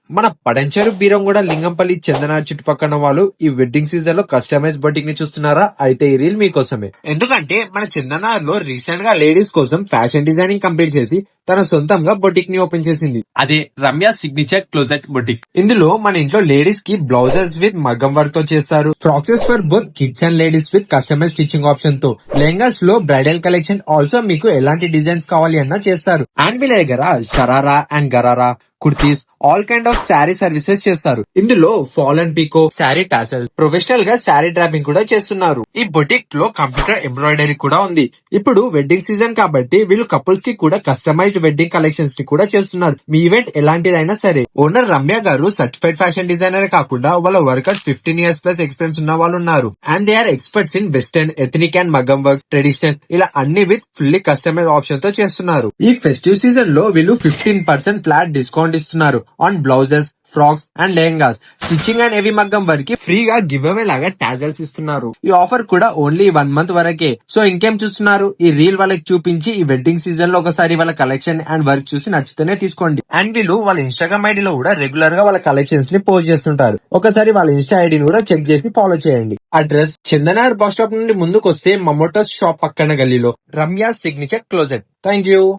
మన పడంచెరు బీరంగూడ లింగంపల్లి చందనార్ చుట్టుపక్కల వాళ్ళు ఈ వెడ్డింగ్ సీజన్ లో కస్టమైజ్ బొటిక్ ని చూస్తున్నారా? అయితే ఈ రీల్ మీకోసమే. ఎందుకంటే మన చందనార్ లో రీసెంట్ గా లేడీస్ కోసం ఫ్యాషన్ డిజైనింగ్ కంప్లీట్ చేసి తన సొంతంగా బొటిక్ ని ఓపెన్ చేసింది. అదే రమ్య సిగ్నేచర్ క్లోజెట్ బొటిక్. ఇందులో మన ఇంట్లో లేడీస్ కి బ్లౌజెస్ విత్ మగ్గం వర్క్ తో చేస్తారు. Frocks for both kids and ladies with customise stitching option తో, లెహంగాస్ లో బ్రైడల్ కలెక్షన్ ఆల్సో మీకు ఎలాంటి డిజైన్స్ కావాలి అన్నా చేస్తారు. అండ్ వీళ్ళ దగ్గర sharara and gharara kurtis all kind of sari services చేస్తారు. ఇందులో fall and picot, sari tassel, professional గా శారీ డ్రాపింగ్ కూడా చేస్తున్నారు. ఈ బొటిక్ లో కంప్యూటర్ ఎంబ్రాయిడరీ కూడా ఉంది. ఇప్పుడు వెడ్డింగ్ సీజన్ కాబట్టి వీళ్ళు కపుల్స్ కి కూడా కస్టమైజ్డ్ వెడ్డింగ్ కలెక్షన్స్ ని కూడా చేస్తున్నారు. మీ ఈవెంట్ ఎలాంటిదైనా సరే. ఓనర్ రమ్య గారు సర్టిఫైడ్ ఫ్యాషన్ డిజైనర్ కాకుండా వాళ్ళ వర్కర్స్ 15 years ప్లస్ ఎక్స్పీరియన్స్ ఉన్న వాళ్ళు ఉన్నారు. And they are experts in western, ethnic and మగ్గం వర్క్, ట్రెడిషనల్ ఇలా అన్ని విత్ ఫుల్లీ కస్టమైజ్ ఆప్షన్ తో చేస్తున్నారు. ఈ ఫెస్టివ్ సీజన్ లో వీళ్ళు 15% ఫ్లాట్ డిస్కౌంట్ ఇస్తున్నారు on blouses, frocks and lehengas. Stitching and heavy మగ్గం వరకు ఫ్రీగా గివ్ అవే లాగా టాజల్స్ ఇస్తున్నారు. ఈ ఆఫర్ కూడా ఓన్లీ 1 month వరకే. సో ఇంకేం చూస్తున్నారు, ఈ రీల్ వాళ్ళకి చూపించి ఈ వెడ్డింగ్ సీజన్ లో ఒకసారి వాళ్ళ కలెక్షన్ అండ్ వర్క్ చూసి నచ్చితేనే తీసుకోండి. అండ్ వీళ్ళు వాళ్ళ ఇన్స్టాగ్రామ్ ఐడి లో కూడా రెగ్యులర్ గా వాళ్ళ కలెక్షన్స్ ని పోస్ట్ చేస్తుంటారు. ఒకసారి వాళ్ళ ఇన్స్టా ఐడిని కూడా చెక్ చేసి ఫాలో చేయండి. అడ్రస్ చందనార్ బస్ స్టాప్ నుండి ముందుకు వస్తే మమోటోస్ షాప్ పక్కన గల్లీలో Ramya signature closet. Thank you.